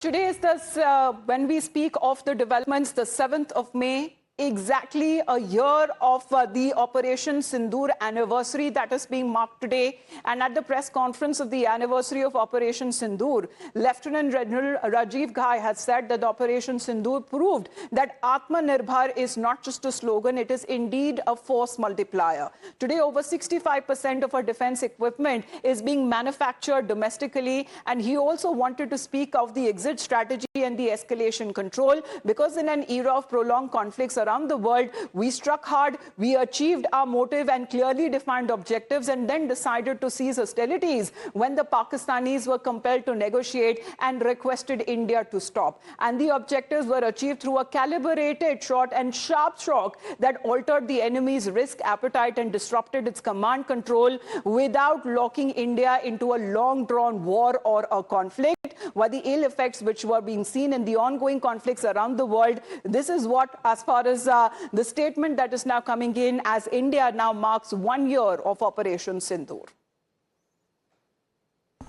Today is when we speak of the developments, the 7th of May, exactly a year of the Operation Sindoor anniversary that is being marked today. And at the press conference of the anniversary of Operation Sindoor, Lieutenant General Rajiv Ghai has said that Operation Sindoor proved that Aatmanirbhar is not just a slogan, it is indeed a force multiplier. Today, over 65% of our defense equipment is being manufactured domestically. And he also wanted to speak of the exit strategy and the escalation control, because in an era of prolonged conflicts around the world, we struck hard, we achieved our motive and clearly defined objectives, and then decided to cease hostilities when the Pakistanis were compelled to negotiate and requested India to stop. And the objectives were achieved through a calibrated shot and sharp shock that altered the enemy's risk appetite and disrupted its command control without locking India into a long-drawn war or a conflict. While the ill effects which were being seen in the ongoing conflicts around the world, this is what, as far as the statement that is now coming in, as India now marks 1 year of Operation Sindoor.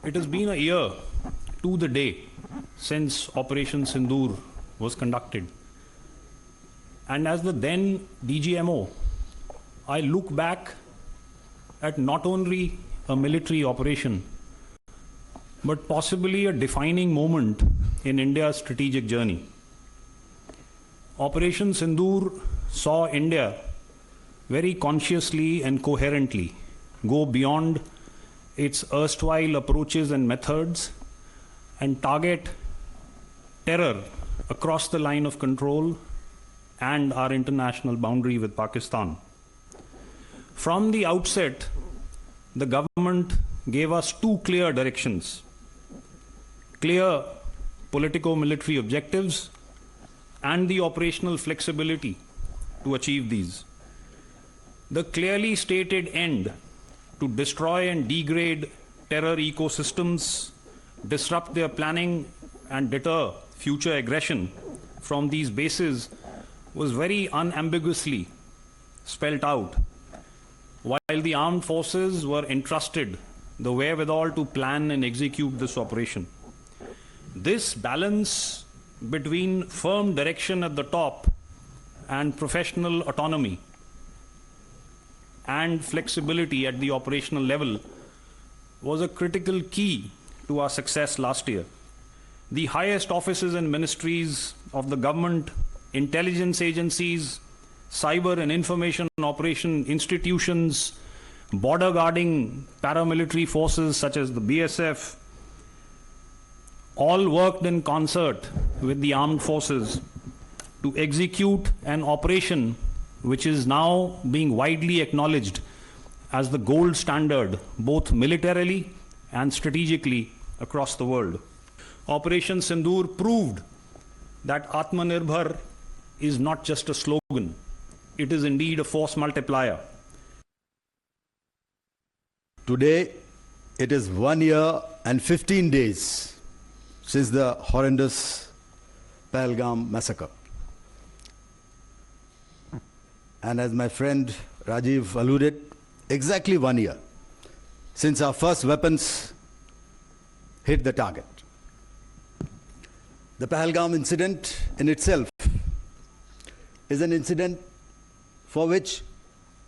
It has been a year to the day since Operation Sindoor was conducted. And as the then DGMO, I look back at not only a military operation, but possibly a defining moment in India's strategic journey. Operation Sindoor saw India very consciously and coherently go beyond its erstwhile approaches and methods and target terror across the line of control and our international boundary with Pakistan. From the outset, the government gave us two clear directions: clear politico-military objectives and the operational flexibility to achieve these. The clearly stated end to destroy and degrade terror ecosystems, disrupt their planning and deter future aggression from these bases was very unambiguously spelled out, while the armed forces were entrusted the wherewithal to plan and execute this operation. This balance between firm direction at the top and professional autonomy and flexibility at the operational level was a critical key to our success last year. The highest offices and ministries of the government, intelligence agencies, cyber and information operation institutions, border guarding paramilitary forces such as the BSF, all worked in concert with the armed forces to execute an operation which is now being widely acknowledged as the gold standard, both militarily and strategically across the world. Operation Sindoor proved that Aatmanirbhar is not just a slogan, it is indeed a force multiplier. Today, it is 1 year and 15 days since the horrendous Pahalgam massacre. And as my friend Rajiv alluded, exactly 1 year since our first weapons hit the target. The Pahalgam incident in itself is an incident for which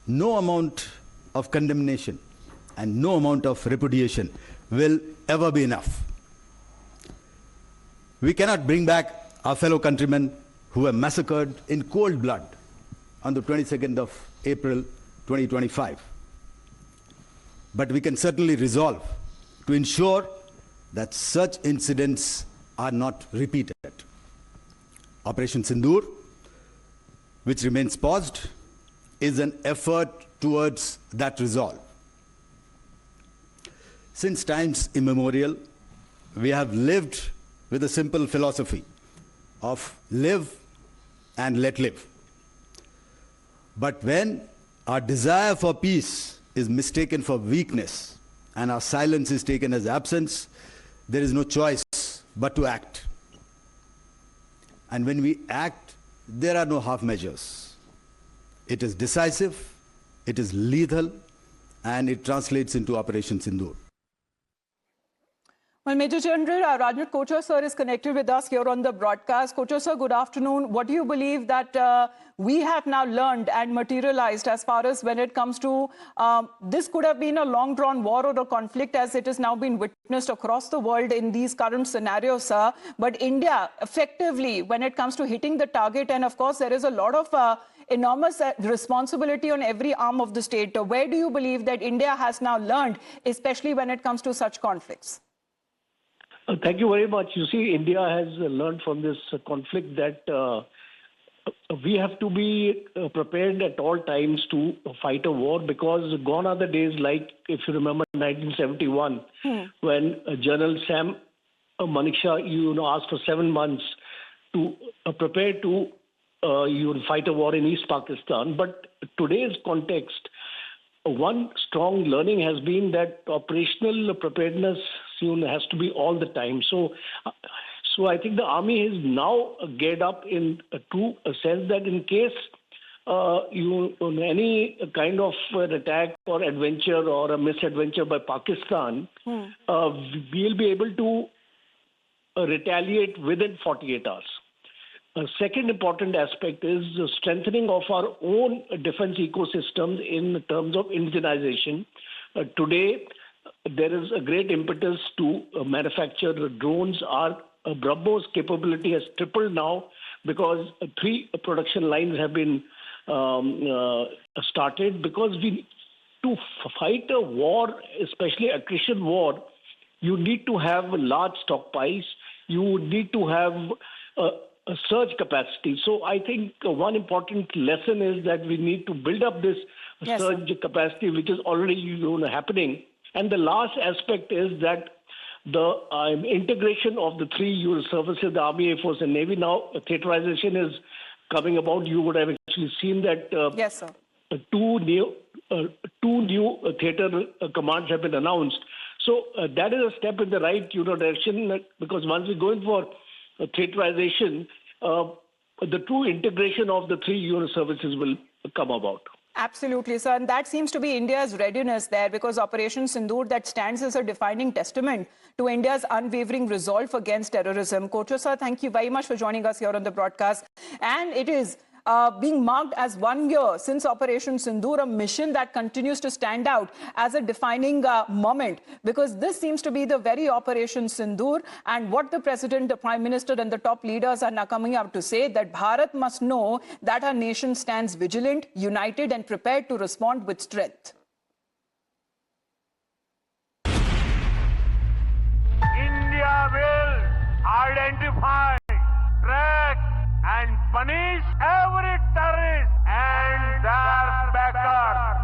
no amount of condemnation and no amount of repudiation will ever be enough. We cannot bring back our fellow countrymen who were massacred in cold blood on the 22nd of April 2025. But we can certainly resolve to ensure that such incidents are not repeated. Operation Sindoor, which remains paused, is an effort towards that resolve. Since times immemorial, we have lived with a simple philosophy of live and let live. But when our desire for peace is mistaken for weakness and our silence is taken as absence, there is no choice but to act. And when we act, there are no half measures. It is decisive, it is lethal, and it translates into Operation Sindoor. Well, Major General Rajnath Kochar sir is connected with us here on the broadcast. Kochar sir, good afternoon. What do you believe that we have now learned and materialized as far as when it comes to this could have been a long-drawn war or a conflict as it has now been witnessed across the world in these current scenarios, sir. But India, effectively, when it comes to hitting the target, and of course, there is a lot of enormous responsibility on every arm of the state. Where do you believe that India has now learned, especially when it comes to such conflicts? Thank you very much. You see, India has learned from this conflict that we have to be prepared at all times to fight a war, because gone are the days like, if you remember, 1971, when General Sam Manekshaw, asked for 7 months to prepare to fight a war in East Pakistan. But today's context, one strong learning has been that operational preparedness has to be all the time. So I think the army is now geared up in to a sense that in case any kind of an attack or adventure or a misadventure by Pakistan, we'll be able to retaliate within 48 hours. A second important aspect is the strengthening of our own defense ecosystems in terms of indigenization. Today, there is a great impetus to manufacture drones. Our BrahMos capability has tripled now because 3 production lines have been started, because to fight a war, especially attrition war, you need to have large stockpiles. You need to have a surge capacity. So I think one important lesson is that we need to build up this surge capacity, which is already happening. And the last aspect is that the integration of the 3 unit services, the Army, Air Force, and Navy. Now, theaterization is coming about. You would have actually seen that yes, sir. 2 new theater commands have been announced. So that is a step in the right direction, because once we go in for theaterization, the true integration of the 3 unit services will come about. Absolutely, sir. And that seems to be India's readiness there, because Operation Sindoor, that stands as a defining testament to India's unwavering resolve against terrorism. Kochar sir, thank you very much for joining us here on the broadcast. And it is being marked as 1 year since Operation Sindoor, a mission that continues to stand out as a defining moment, because this seems to be the very Operation Sindoor, and what the President, the Prime Minister and the top leaders are now coming out to say, that Bharat must know that our nation stands vigilant, united and prepared to respond with strength. India will identify, track and punish every terrorist and their backers.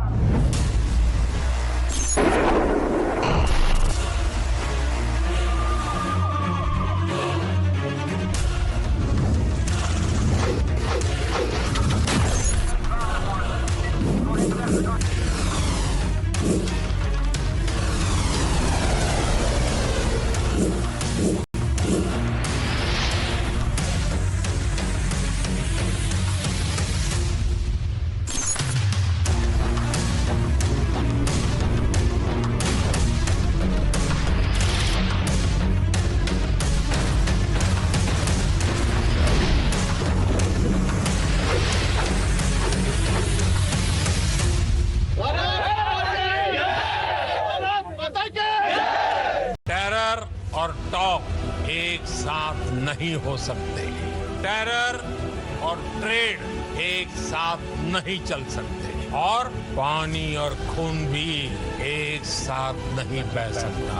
और talk एक साथ नहीं हो सकते। Terror और trade एक साथ नहीं चल सकते, और पानी और खून भी एक साथ नहीं बह सकता।